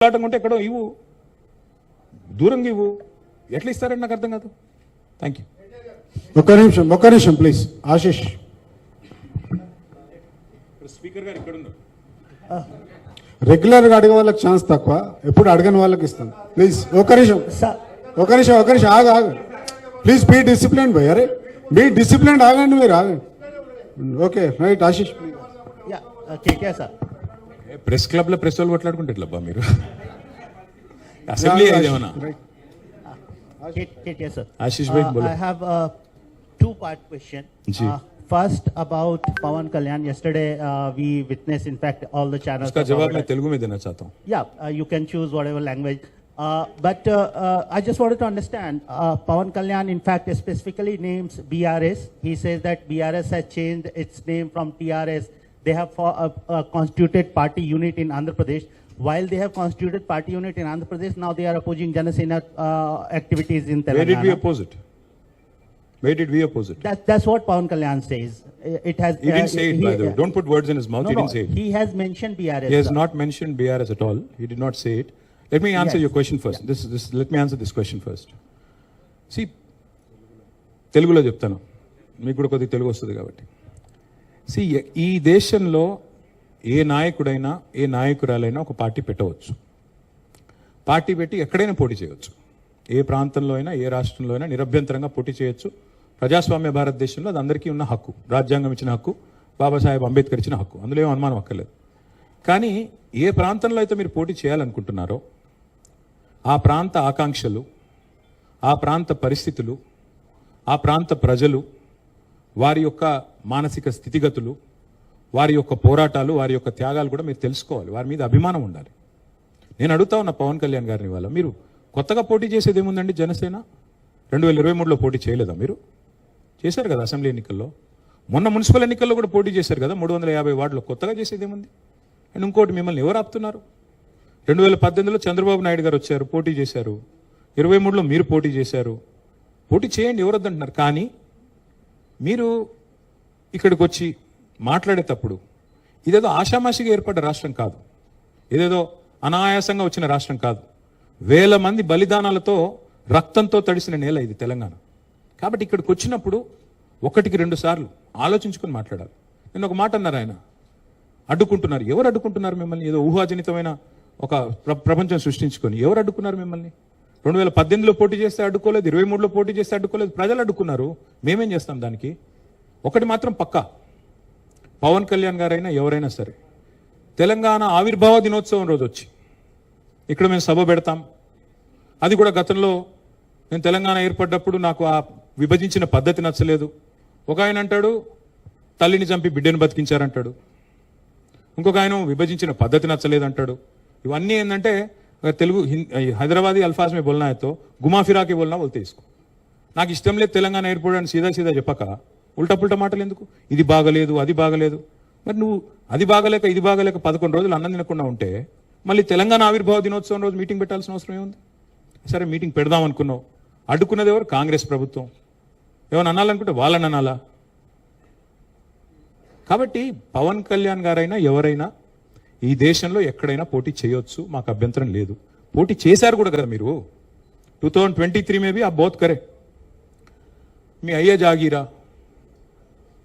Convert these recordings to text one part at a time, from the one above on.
ఉంటే ఎక్కడో ఇవ్వు, దూరంగా ఇవ్వు, ఎట్లా ఇస్తారండి నాకు అర్థం కాదు. Thank you. ఒక్క నిమిషం ప్లీజ్. ఆశీష్ స్పీకర్ గారు ఇక్కడ ఉన్నారు. రెగ్యులర్గా అడిగే వాళ్ళకి ఛాన్స్ తక్కువ, ఎప్పుడు అడగని వాళ్ళకి ఇస్తాను. ప్లీజ్ ఒక్క నిమిషం ఆగు. ప్లీజ్ బీ డిసిప్లిన్ భయ్. అరే బీ డిసిప్లిన్, ఆగండి మీరు, ఆగండి. Okay right Ashish. Press club లో ప్రెస్ వాళ్ళు కొట్లాడుకుంటే ఎట్లబ్బా మీరు? అసెంబ్లీ ఏమన్నా? ఆశీష్ భాయ్ I have a two-part question. First about Pawan Kalyan. Yesterday we witnessed, in fact, all the channels. उसका जवाब मैं तेलुगु में देना चाहता हूँ. Yeah, you can choose whatever language. But I just wanted to understand, Pawan Kalyan in fact specifically names BRS. He says that BRS has changed its name from TRS. They have constituted party unit in Andhra Pradesh. While they have constituted party unit in Andhra Pradesh, now they are opposing Janasena activities in Telangana. Where did we oppose it? Where did we oppose it? That's what Pawan Kalyan says. It has. He didn't say it, by the way. Don't put words in his mouth. No, he didn't say it. He has mentioned BRS. He has not mentioned BRS at all. He did not say it. Let me answer your question first. Let me answer this question first. See, తెలుగులో చెప్తాను, మీకు కూడా కొద్దిగా తెలుగు వస్తుంది కాబట్టి. See, ఈ దేశంలో ఏ నాయకుడైనా ఏ నాయకురాలైనా ఒక పార్టీ పెట్టవచ్చు. పార్టీ పెట్టి ఎక్కడైనా పోటీ చేయవచ్చు. ఏ ప్రాంతంలో అయినా ఏ రాష్ట్రంలో అయినా నిరభ్యంతరంగా పోటీ చేయొచ్చు. ప్రజాస్వామ్య భారతదేశంలో అది అందరికీ ఉన్న హక్కు, రాజ్యాంగం ఇచ్చిన హక్కు, బాబాసాహెబ్ అంబేద్కర్ ఇచ్చిన హక్కు, అందులో ఏం అనుమానం అక్కర్లేదు. కానీ ఏ ప్రాంతంలో అయితే మీరు పోటీ చేయాలనుకుంటున్నారో ఆ ప్రాంత ఆకాంక్షలు, ఆ ప్రాంత పరిస్థితులు, ఆ ప్రాంత ప్రజలు, వారి యొక్క మానసిక స్థితిగతులు, వారి యొక్క పోరాటాలు, వారి యొక్క త్యాగాలు కూడా మీరు తెలుసుకోవాలి. వారి మీద అభిమానం ఉండాలి. నేను అడుగుతా ఉన్న పవన్ కళ్యాణ్ గారిని, వాళ్ళ మీరు కొత్తగా పోటీ చేసేది ఏముందండి? జనసేన 2023లో పోటీ చేయలేదా? మీరు చేశారు కదా అసెంబ్లీ ఎన్నికల్లో, మొన్న మున్సిపల్ ఎన్నికల్లో కూడా పోటీ చేశారు కదా 350 వార్డులో. కొత్తగా చేసేది ఏముంది? అండ్ ఇంకోటి, మిమ్మల్ని ఎవరు ఆపుతున్నారు? 2018లో చంద్రబాబు నాయుడు గారు వచ్చారు, పోటీ చేశారు. 23లో మీరు పోటీ చేశారు. పోటీ చేయండి, ఎవరు వద్దంటున్నారు. కానీ మీరు ఇక్కడికి వచ్చి మాట్లాడేటప్పుడు ఇదేదో ఆషామాషిగా ఏర్పడ్డ రాష్ట్రం కాదు, ఇదేదో అనాయాసంగా వచ్చిన రాష్ట్రం కాదు. వేల మంది బలిదానాలతో, రక్తంతో తడిసిన నేల ఇది తెలంగాణ. కాబట్టి ఇక్కడికి వచ్చినప్పుడు 1-2 సార్లు ఆలోచించుకొని మాట్లాడాలి. నేను ఒక మాట అన్నారు, ఆయన అడ్డుకుంటున్నారు. ఎవరు అడ్డుకుంటున్నారు మిమ్మల్ని? ఏదో ఊహాజనితమైన ఒక ప్రపంచం సృష్టించుకొని ఎవరు అడ్డుకున్నారు మిమ్మల్ని? 2018లో పోటీ చేస్తే అడ్డుకోలేదు, 23లో పోటీ చేస్తే అడ్డుకోలేదు, ప్రజలు అడ్డుకున్నారు. మేమేం చేస్తాం దానికి? ఒకటి మాత్రం పక్కా, పవన్ కళ్యాణ్ గారైనా ఎవరైనా సరే తెలంగాణ ఆవిర్భావ దినోత్సవం రోజు వచ్చి ఇక్కడ మేము సభ పెడతాం. అది కూడా గతంలో నేను తెలంగాణ ఏర్పడ్డప్పుడు నాకు ఆ విభజించిన పద్ధతి నచ్చలేదు. ఒక ఆయన అంటాడు తల్లిని చంపి బిడ్డను బతికించారంటాడు, ఇంకొక ఆయన విభజించిన పద్ధతి నచ్చలేదు అంటాడు. ఇవన్నీ ఏంటంటే తెలుగు హైదరాబాదీ అల్ఫాజ్ మే బోల్నా తో గుమా ఫిరాకి బోల్నా బోల్తే ఇసుకో. నాకు ఇష్టం లేదు తెలంగాణ ఏర్పడని సీదా చెప్పక ఉల్టా పుల్టా మాటలు ఎందుకు? ఇది బాగలేదు, అది బాగలేదు. మరి నువ్వు అది బాగలేక ఇది బాగలేక 11 రోజులు అన్నం తినకుండా ఉంటే మళ్ళీ తెలంగాణ ఆవిర్భావ దినోత్సవం రోజు మీటింగ్ పెట్టాల్సిన అవసరం ఏముంది? సరే మీటింగ్ పెడదాం అనుకున్నావు, అడ్డుకున్నది ఎవరు? కాంగ్రెస్ ప్రభుత్వం. ఏమైనా అనాలనుకుంటే వాళ్ళని అనాలా? కాబట్టి పవన్ కళ్యాణ్ గారైనా ఎవరైనా ఈ దేశంలో ఎక్కడైనా పోటీ చేయొచ్చు, మాకు అభ్యంతరం లేదు. పోటీ చేశారు కూడా కదా మీరు. 2023 में भी आप बहुत करे. మీ అయ్యే జాగీరా.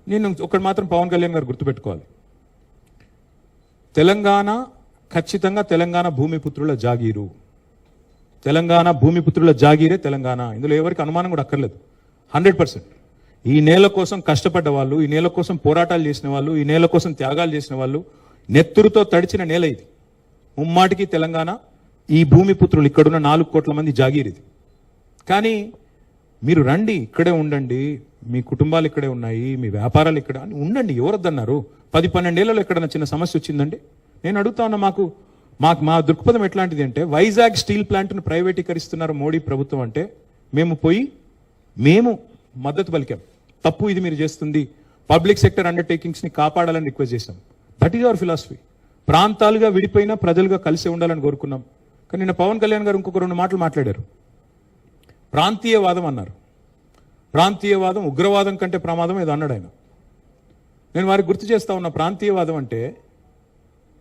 నేను ఒకటి మాత్రం పవన్ కళ్యాణ్ గారు గుర్తుపెట్టుకోవాలి, తెలంగాణ ఖచ్చితంగా తెలంగాణ భూమిపుత్రుల జాగీరు. తెలంగాణ భూమిపుత్రుల జాగీరే తెలంగాణ. ఇందులో ఎవరికి అనుమానం కూడా అక్కర్లేదు. 100% ఈ నేల కోసం కష్టపడ్డ వాళ్ళు, ఈ నేల కోసం పోరాటాలు చేసిన వాళ్ళు, ఈ నేల కోసం త్యాగాలు చేసిన వాళ్ళు, నెత్తురుతో తడిచిన నేల ఇది. ముమ్మాటికి తెలంగాణ ఈ భూమిపుత్రులు, ఇక్కడున్న 4 కోట్ల మంది జాగీర్ ఇది. కానీ మీరు రండి, ఇక్కడే ఉండండి, మీ కుటుంబాలు ఇక్కడే ఉన్నాయి, మీ వ్యాపారాలు ఇక్కడ ఉండండి, ఎవరొద్దన్నారు? 10-12 ఏళ్లలో ఎక్కడైనా చిన్న సమస్య వచ్చిందండి? నేను అడుగుతా ఉన్నా, మా దృక్పథం ఎట్లాంటిది అంటే, వైజాగ్ స్టీల్ ప్లాంట్ను ప్రైవేటీకరిస్తున్నారు మోడీ ప్రభుత్వం అంటే మేము మద్దతు పలికాం. తప్పు ఇది మీరు చేస్తుంది, పబ్లిక్ సెక్టర్ అండర్టేకింగ్స్ ని కాపాడాలని రిక్వెస్ట్ చేశాం. That is our philosophy. ప్రాంతాలుగా విడిపోయినా ప్రజలుగా కలిసి ఉండాలని కోరుకున్నాం. కానీ నిన్న పవన్ కళ్యాణ్ గారు ఇంకొక 2 మాటలు మాట్లాడారు. ప్రాంతీయవాదం అన్నారు. ప్రాంతీయవాదం ఉగ్రవాదం కంటే ప్రమాదం ఏదో అన్నాడు ఆయన. నేను వారికి గుర్తు చేస్తా ఉన్న, ప్రాంతీయవాదం అంటే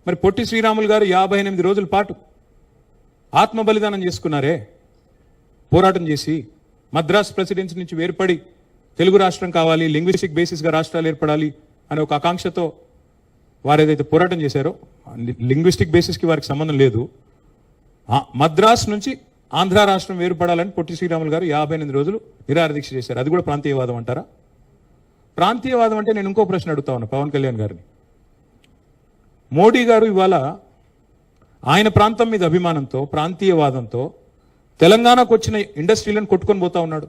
మరి పొట్టి శ్రీరాములు గారు 58 రోజుల పాటు ఆత్మ బలిదానం చేసుకున్నారే పోరాటం చేసి మద్రాస్ ప్రెసిడెన్సీ నుంచి వేర్పడి తెలుగు రాష్ట్రం కావాలి, లింగ్విస్టిక్ బేసిస్గా రాష్ట్రాలు ఏర్పడాలి అనే ఒక ఆకాంక్షతో వారు ఏదైతే పోరాటం చేశారో లింగ్విస్టిక్ బేసిస్కి వారికి సంబంధం లేదు. మద్రాస్ నుంచి ఆంధ్ర రాష్ట్రం వేరుపడాలని పొట్టి శ్రీరాములు గారు 58 రోజులు నిరాహార దీక్ష చేశారు. అది కూడా ప్రాంతీయవాదం అంటారా? ప్రాంతీయవాదం అంటే నేను ఇంకో ప్రశ్న అడుగుతా ఉన్నా పవన్ కళ్యాణ్ గారిని. మోడీ గారు ఇవాళ ఆయన ప్రాంతం మీద అభిమానంతో ప్రాంతీయవాదంతో తెలంగాణకు వచ్చిన ఇండస్ట్రీలను కొట్టుకొని పోతా ఉన్నాడు.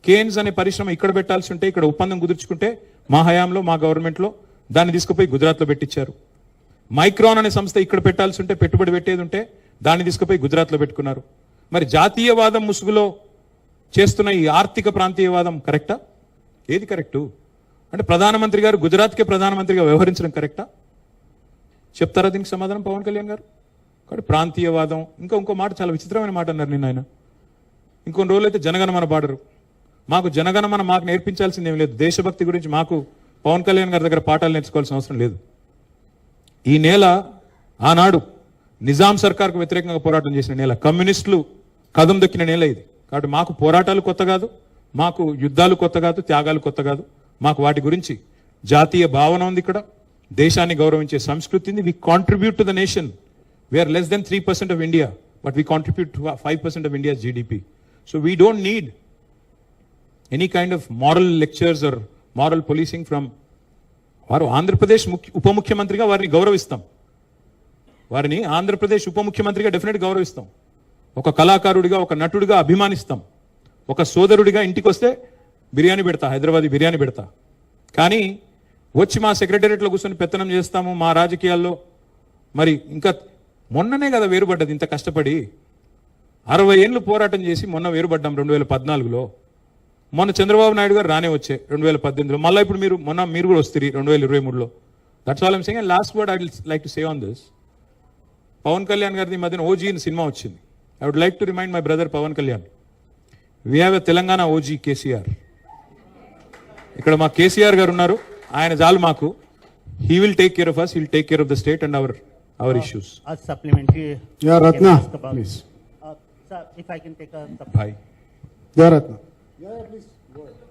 కేన్స్ అనే పరిశ్రమ ఇక్కడ పెట్టాల్సి ఉంటే ఇక్కడ ఒప్పందం కుదుర్చుకుంటే మా హయాంలో మా గవర్నమెంట్లో దాన్ని తీసుకుపోయి గుజరాత్లో పెట్టించారు. మైక్రాన్ అనే సంస్థ ఇక్కడ పెట్టాల్సి ఉంటే పెట్టుబడి పెట్టేది ఉంటే దాన్ని తీసుకుపోయి గుజరాత్లో పెట్టుకున్నారు. మరి జాతీయవాదం ముసుగులో చేస్తున్న ఈ ఆర్థిక ప్రాంతీయవాదం కరెక్టా? ఏది కరెక్టు? అంటే ప్రధానమంత్రి గారు గుజరాత్కే ప్రధానమంత్రిగా వ్యవహరించడం కరెక్టా? చెప్తారా దీనికి సమాధానం పవన్ కళ్యాణ్ గారు? కాబట్టి ప్రాంతీయవాదం ఇంకో మాట చాలా విచిత్రమైన మాట అన్నారు నిన్న ఆయన. ఇంకొన్ని రోజులు అయితే జనగణమన పాడరు. మాకు జనగణమన మాకు నేర్పించాల్సింది ఏం లేదు. దేశభక్తి గురించి మాకు పవన్ కళ్యాణ్ గారి దగ్గర పాఠాలు నేర్చుకోవాల్సిన అవసరం లేదు. ఈ నేల ఆనాడు నిజాం సర్కార్కు వ్యతిరేకంగా పోరాటం చేసిన నేల, కమ్యూనిస్టులు కదం దొక్కిన నేల ఇది. కాబట్టి మాకు పోరాటాలు కొత్త కాదు, మాకు యుద్ధాలు కొత్త కాదు, త్యాగాలు కొత్త కాదు. మాకు వాటి గురించి జాతీయ భావన ఉంది. ఇక్కడ దేశాన్ని గౌరవించే సంస్కృతి ఉంది. We contribute to the nation. We are less than 3% of India, but we contribute to 5% of India's GDP. So we don't need any kind of moral lectures or moral policing from. వారు ఆంధ్రప్రదేశ్ ఉప ముఖ్యమంత్రిగా వారిని గౌరవిస్తాం. వారిని ఆంధ్రప్రదేశ్ ఉప ముఖ్యమంత్రిగా డెఫినెట్ గౌరవిస్తాం. ఒక కళాకారుడిగా, ఒక నటుడిగా అభిమానిస్తాం. ఒక సోదరుడిగా ఇంటికి వస్తే బిర్యానీ పెడతా, హైదరాబాదీ బిర్యానీ పెడతా. కానీ వచ్చి మా సెక్రటేరియట్లో కూర్చొని పెత్తనం చేస్తాము మా రాజకీయాల్లో. మరి ఇంకా మొన్ననే కదా వేరుపడ్డది, ఇంత కష్టపడి 60 ఏళ్ళు పోరాటం చేసి మొన్న వేరుపడ్డాం 2014లో. మొన్న చంద్రబాబు నాయుడు గారు రానే వచ్చే 2018లో. మళ్ళీ ఇప్పుడు మీరు కూడా వస్తారు 2023లో. That's all I'm saying. And last word I will like to say on this. Pawan Kalyan గారిది మధ్యన ఓజీ అని సినిమా వచ్చింది. I would like to remind my brother Pawan Kalyan, we have a Telangana OG KCR. ఇక్కడ మా కేసీఆర్ గారు ఉన్నారు, ఆయన చాలు మాకు. He will take care of us, he will take care of the state and our issues. A supplementary. Yeah, Ratna, I can ask about- please. Sir, if I can take a Bye. Yeah, Ratna. Yeah, please. Go ahead.